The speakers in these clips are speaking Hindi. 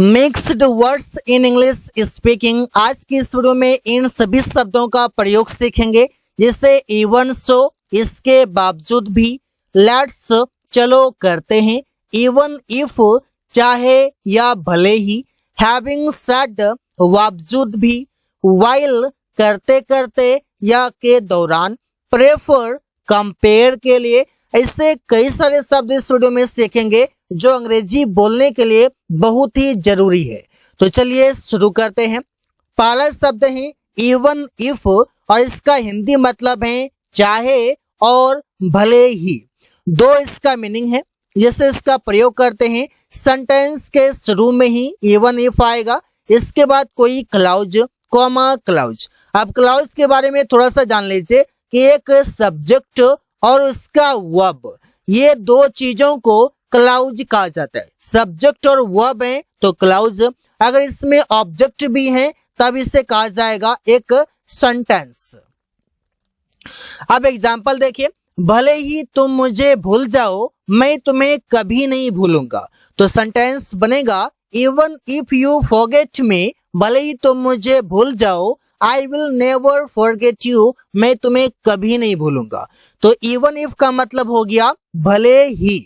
Mixed words in English speaking. आज की इस वीडियो में इन सभी शब्दों का प्रयोग सीखेंगे, जैसे इवन सो, इसके बावजूद भी, लेट्स चलो करते हैं, इवन इफ चाहे या भले ही, हैविंग सेड बावजूद भी, वाइल करते करते या के दौरान, प्रेफर कंपेयर के लिए। ऐसे कई सारे शब्द इस वीडियो में सीखेंगे जो अंग्रेजी बोलने के लिए बहुत ही जरूरी है। तो चलिए शुरू करते हैं। पहला शब्द है इवन इफ और इसका हिंदी मतलब है चाहे और भले ही। दो इसका मीनिंग है। जैसे इसका प्रयोग करते हैं, सेंटेंस के शुरू में ही इवन इफ आएगा, इसके बाद कोई क्लाउज कॉमा क्लाउज। अब क्लाउज के बारे में थोड़ा सा जान लीजिए कि एक सब्जेक्ट और उसका वर्ब, ये दो चीजों को क्लाउज कहा जाता है। सब्जेक्ट और वर्ब है तो क्लाउज, अगर इसमें ऑब्जेक्ट भी है तब इसे कहा जाएगा एक सेंटेंस। अब एग्जांपल देखिए, भले ही तुम मुझे भूल जाओ मैं तुम्हें कभी नहीं भूलूंगा। तो सेंटेंस बनेगा even if you forget me, भले ही तुम मुझे भूल जाओ, I will never forget you, मैं तुम्हें कभी नहीं भूलूंगा। तो इवन इफ का मतलब हो गया भले ही।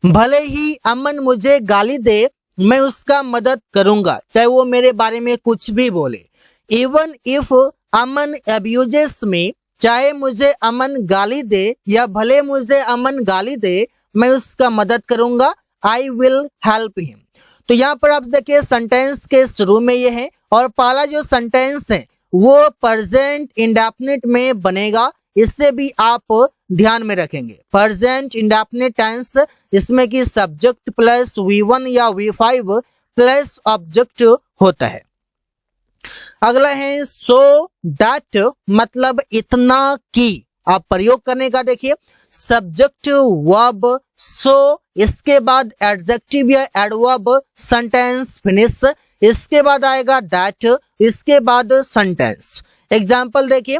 भले ही अमन मुझे गाली दे मैं उसका मदद करूंगा, चाहे वो मेरे बारे में कुछ भी बोले। इवन इफ अमन अब्यूजेस मी, चाहे मुझे अमन गाली दे या भले मुझे अमन गाली दे मैं उसका मदद करूंगा, आई विल हेल्प हिम। तो यहाँ पर आप देखिए सेंटेंस के शुरू में ये है और पहला जो सेंटेंस है वो प्रेजेंट इंडेफिनिट में बनेगा, इससे भी आप ध्यान में रखेंगे। प्रेजेंट इंडेफिनिट टेंस, इसमें कि सब्जेक्ट प्लस V1 या V5 प्लस ऑब्जेक्ट होता है। अगला है सो दैट, मतलब इतना कि। आप प्रयोग करने का देखिए, सब्जेक्ट वर्ब सो, इसके बाद एडजेक्टिव या एडवर्ब, सेंटेंस फिनिश, इसके बाद आएगा दैट, इसके बाद सेंटेंस। एग्जांपल देखिए,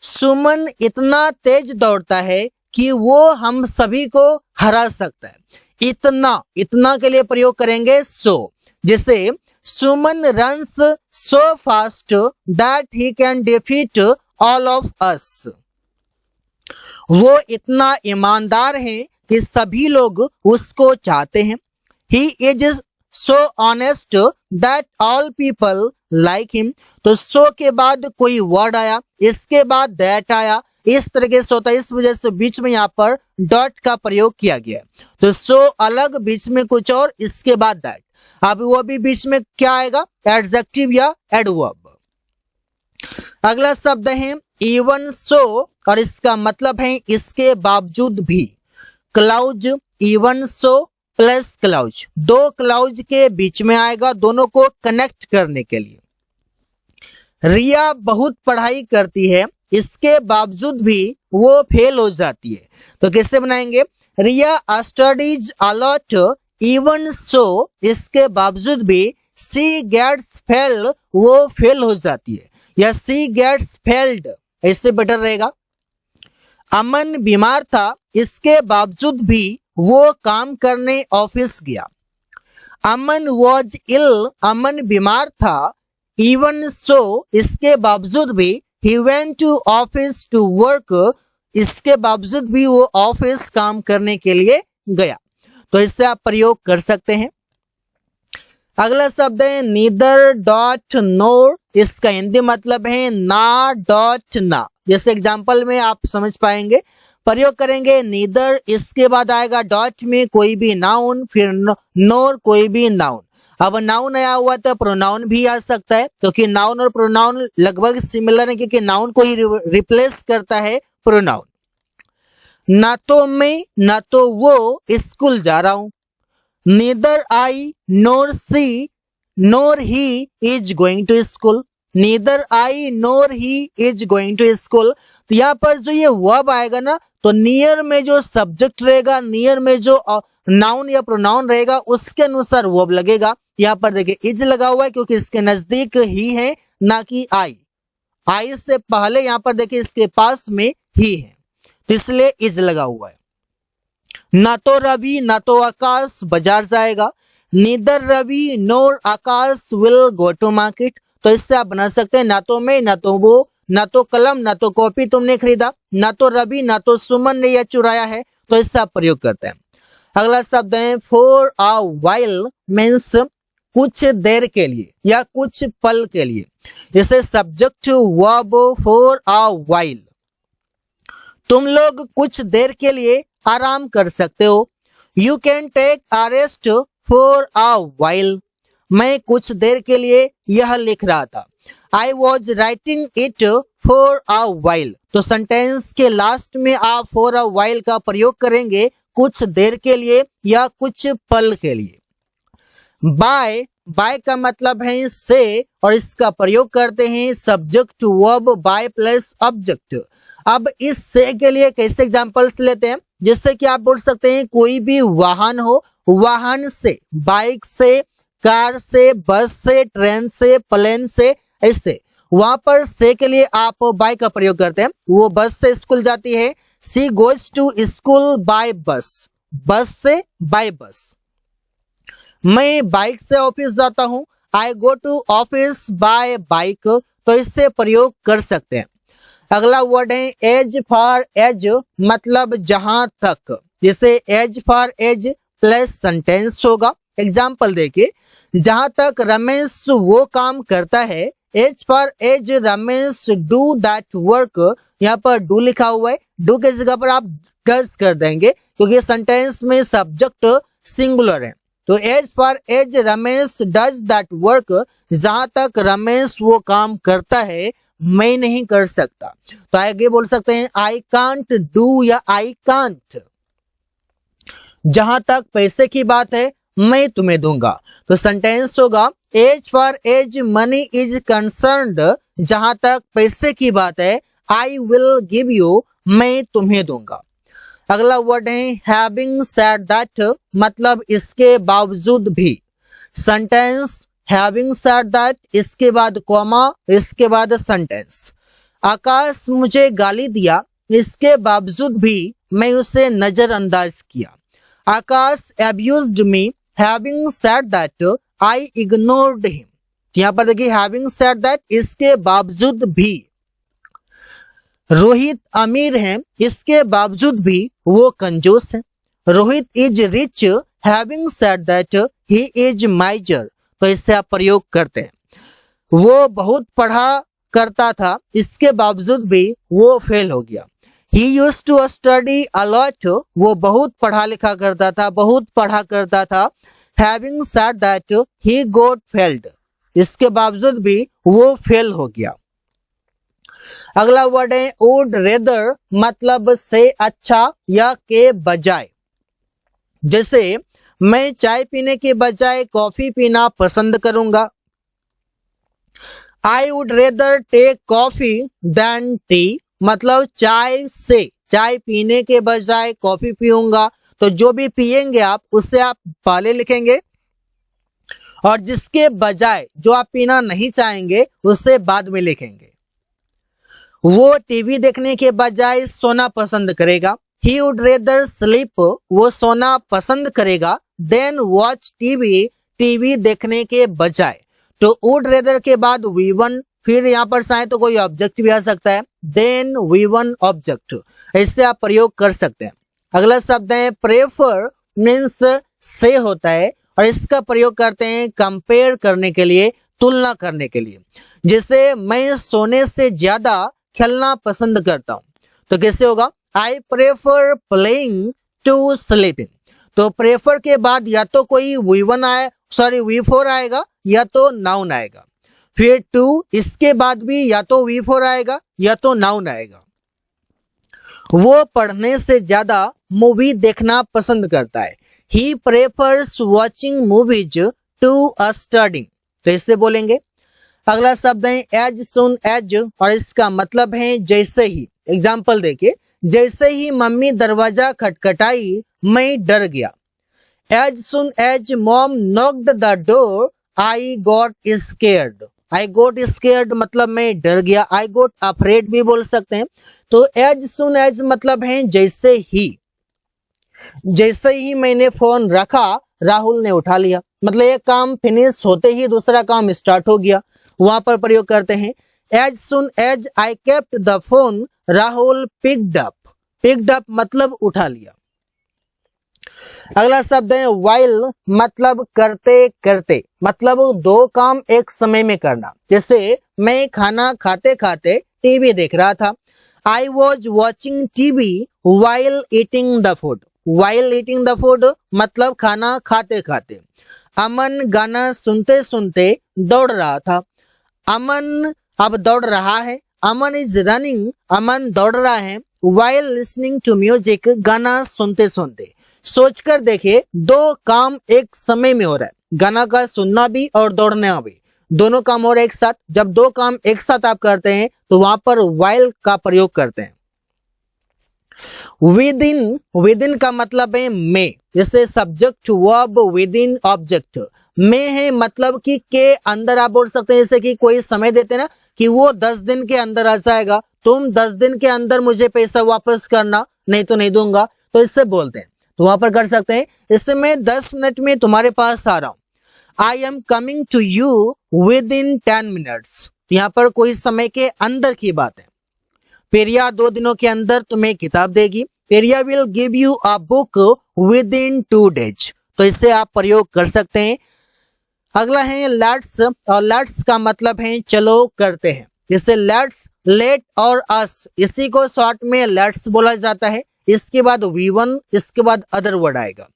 सुमन इतना तेज दौड़ता है कि वो हम सभी को हरा सकता है। इतना, इतना के लिए प्रयोग करेंगे सो। जैसे Suman runs so fast that he can defeat all of us, वो इतना ईमानदार है कि सभी लोग उसको चाहते हैं। He is so honest that all people like him. तो सो के बाद कोई वर्ड आया, इसके बाद दैट आया, इस तरीके से होता है, इस वजह से बीच में यहाँ पर डॉट का प्रयोग किया गया। तो सो अलग, बीच में कुछ और, इसके बाद दैट। अब वो भी बीच में क्या आएगा, एडजेक्टिव या एडवर्ब। अगला शब्द है इवन सो और इसका मतलब है इसके बावजूद भी। Clause, even so plus clause, दो क्लाउज के बीच में आएगा दोनों को कनेक्ट करने के लिए। रिया बहुत पढ़ाई करती है, इसके बावजूद भी वो फेल हो जाती है। तो कैसे बनाएंगे, Riya studies a lot even so, इसके बावजूद भी सी गेट्स फेल, वो फेल हो जाती है, या सी गेट्स फेल्ड, ऐसे बेटर रहेगा। अमन बीमार था, इसके बावजूद भी वो काम करने ऑफिस गया। अमन वॉज इल, अमन बीमार था, इवन सो, इसके बावजूद भी he went to office to work, इसके बावजूद भी वो ऑफिस काम करने के लिए गया। तो इससे आप प्रयोग कर सकते हैं। अगला शब्द है नीदर डॉट नोर, इसका हिंदी मतलब है ना डॉट ना। जैसे एग्जांपल में आप समझ पाएंगे, प्रयोग करेंगे नीदर, इसके बाद आएगा डॉट में कोई भी नाउन, फिर नोर कोई भी नाउन। अब नाउन आया हुआ तो प्रोनाउन भी आ सकता है, क्योंकि नाउन और प्रोनाउन लगभग सिमिलर है, क्योंकि नाउन को ही रिप्लेस करता है प्रोनाउन। ना तो मैं ना तो वो स्कूल जा रहा हूं। Neither I nor she nor he is going to school, neither I nor he is going to school. तो यहाँ पर जो ये वर्ब आएगा ना, तो नियर में जो सब्जेक्ट रहेगा, नियर में जो नाउन या प्रोनाउन रहेगा, उसके अनुसार वर्ब लगेगा। यहाँ पर देखिए इज लगा हुआ है क्योंकि इसके नजदीक ही है, ना कि आई। आई से पहले यहाँ पर देखिए इसके पास में ही है, तो इसलिए इज लगा हुआ है। ना तो रवि ना तो आकाश बाजार जाएगा, neither Ravi nor Akash will go to market. तो इससे आप बना सकते हैं ना तो मैं, ना तो वो, ना तो कलम, ना तो कॉपी तुमने खरीदा, ना तो रवि, ना तो सुमन ने यह चुराया है। तो इससे आप प्रयोग करते हैं। अगला शब्द है फॉर अ वाइल मीन्स कुछ देर के लिए या कुछ पल के लिए। जैसे subject verb for a while, तुम लोग कुछ देर के लिए आराम कर सकते हो। You can take a rest for a while, मैं कुछ देर के लिए यह लिख रहा था। I was writing it for a while, तो सेंटेंस के लास्ट में आप फॉर अ वाइल का प्रयोग करेंगे कुछ देर के लिए या कुछ पल के लिए। बाय, बाय का मतलब है से और इसका प्रयोग करते हैं subject verb bye plus object. अब इस से के लिए कैसे एग्जांपल्स लेते हैं, जैसे कि आप बोल सकते हैं कोई भी वाहन हो, वाहन से, बाइक से, कार से, बस से, ट्रेन से, प्लेन से, ऐसे वहां पर से के लिए आप बाय का प्रयोग करते हैं। वो बस से स्कूल जाती है, she goes to school by बस, बस से बाय बस। मैं बाइक से ऑफिस जाता हूँ, I go to office by bike, तो इससे प्रयोग कर सकते हैं। अगला वर्ड है एज फॉर एज, मतलब जहां तक। जैसे as far as plus sentence होगा। एग्जाम्पल देखिए, जहां तक रमेश वो काम करता है, as far as Ramesh do that work, यहाँ पर डू लिखा हुआ है, डू की जगह पर आप डज कर देंगे क्योंकि सेंटेंस में सब्जेक्ट सिंगुलर है। तो as far as Ramesh does that work, जहां तक रमेश वो काम करता है मैं नहीं कर सकता। तो आगे बोल सकते हैं आई कांट डू या आई कांट। जहां तक पैसे की बात है मैं तुम्हें दूंगा, तो सेंटेंस होगा as far as money is concerned, जहां तक पैसे की बात है आई विल गिव यू, मैं तुम्हें दूंगा। अगला वर्ड है हैविंग सेड दैट, मतलब इसके बावजूद भी। सेंटेंस हैविंग सेड दैट, इसके बाद कॉमा, इसके बाद सेंटेंस। आकाश मुझे गाली दिया, इसके बावजूद भी मैं उसे नजरअंदाज किया। Akash abused me, having said that I ignored him. यहाँ पर देखिए हैविंग सेड दैट, इसके बावजूद भी। रोहित अमीर है, इसके बावजूद भी वो कंजूस है। Rohit is rich, having said that he is माइजर, तो इससे आप प्रयोग करते हैं। वो बहुत पढ़ा करता था, इसके बावजूद भी वो फेल हो गया। He used to study a lot, वो बहुत पढ़ा लिखा करता था, बहुत पढ़ा करता था। Having said that he got failed, इसके बावजूद भी वो फेल हो गया। अगला वर्ड है वुड रेदर, मतलब से अच्छा या के बजाय। जैसे मैं चाय पीने के बजाय कॉफी पीना पसंद करूंगा। I would rather take coffee than tea, मतलब चाय से, चाय पीने के बजाय कॉफी पीऊंगा। तो जो भी पिएंगे आप उससे आप पहले लिखेंगे और जिसके बजाय जो आप पीना नहीं चाहेंगे उससे बाद में लिखेंगे। वो टीवी देखने के बजाय सोना पसंद करेगा। ही वुड रेदर स्लीप, वो सोना पसंद करेगा। देन वॉच टीवी, टीवी देखने के बजाय। तो वुड रेदर के बाद V1, फिर यहाँ पर चाहे तो कोई ऑब्जेक्ट भी आ सकता है, देन V1 ऑब्जेक्ट, ऐसे आप प्रयोग कर सकते हैं। अगला शब्द है प्रेफर, मीन्स से होता है और इसका प्रयोग करते हैं कंपेयर करने के लिए, तुलना करने के लिए। जैसे मैं सोने से ज्यादा खेलना पसंद करता हूं, तो कैसे होगा I prefer playing to sleeping. तो प्रेफर के बाद या तो कोई V1 आए, सॉरी V4 आएगा या तो नाउन आएगा। फिर टू, इसके बाद भी या तो V4 आएगा या तो नाउन आएगा। वो पढ़ने से ज्यादा मूवी देखना पसंद करता है। He prefers watching movies to studying, तो इससे बोलेंगे। अगला शब्द है एज सुन एज और इसका मतलब है जैसे ही। एग्जाम्पल देखिए, जैसे ही मम्मी दरवाजा खटखटाई मैं डर गया। As soon as mom knocked the door I got scared. I got scared मतलब मैं डर गया, आई गॉट अफ्रेड भी बोल सकते हैं। तो एज सुन एज मतलब है जैसे ही। जैसे ही मैंने फोन रखा राहुल ने उठा लिया। मतलब एक काम फिनिश होते ही दूसरा काम स्टार्ट हो गया, वहां पर प्रयोग करते हैं। As soon as I kept the phone Rahul picked up. Picked up मतलब उठा लिया। अगला शब्द है वाइल, मतलब करते करते, मतलब दो काम एक समय में करना। जैसे मैं खाना खाते खाते टीवी देख रहा था। I was watching TV while eating the food. While eating the food मतलब खाना खाते खाते। अमन गाना सुनते सुनते दौड़ रहा था। अमन अब दौड़ रहा है। अमन इज रनिंग, अमन दौड़ रहा है। वाइल लिसनिंग टू म्यूजिक, गाना सुनते सुनते। सोचकर देखिए, दो काम एक समय में हो रहा है, गाना का सुनना भी और दौड़ना भी, दोनों काम हो रहे एक साथ। जब दो काम एक साथ आप करते हैं तो वहां पर वाइल का प्रयोग करते हैं। विद इन, विद इन का मतलब है में, जैसे subject verb with in object. में है मतलब कि के अंदर आप बोल सकते हैं, जैसे कि कोई समय देते हैं ना कि वो 10 दिन के अंदर आ जाएगा, तुम 10 दिन के अंदर मुझे पैसा वापस करना, नहीं तो नहीं दूंगा, तो इससे बोलते हैं, तो वहां पर कर सकते हैं। इससे मैं 10 मिनट में तुम्हारे पास आ रहा हूं। I am coming to you within 10 minutes, यहाँ पर कोई समय के अंदर की बात है। पेरिया 2 दिनों के अंदर तुम्हें किताब देगी। Priya will give you a book within 2 days, तो इससे आप प्रयोग कर सकते हैं। अगला है लेट्स, और लेट्स का मतलब है चलो करते हैं। जैसे लेट्स, लेट और अस, इसी को शॉर्ट में लेट्स बोला जाता है। इसके बाद V1, इसके बाद अदर वर्ड आएगा।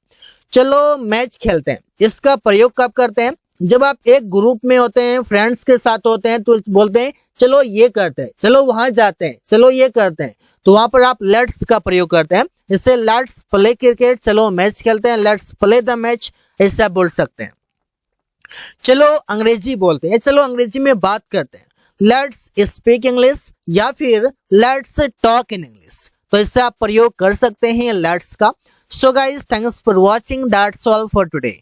चलो मैच खेलते हैं, इसका प्रयोग कब करते हैं? जब आप एक ग्रुप में होते हैं, फ्रेंड्स के साथ होते हैं, तो बोलते हैं चलो ये करते हैं, चलो वहां जाते हैं, चलो ये करते हैं, तो वहां पर आप लेट्स का प्रयोग करते हैं। इससे लेट्स प्ले क्रिकेट, चलो मैच खेलते हैं, लेट्स प्ले द मैच, ऐसा बोल सकते हैं। चलो अंग्रेजी बोलते हैं, चलो अंग्रेजी में बात करते हैं, लेट्स स्पीक इंग्लिश, या फिर लेट्स टॉक इन इंग्लिश, तो इससे आप प्रयोग कर सकते हैं लेट्स का। So guys, thanks for watching, that's all for today.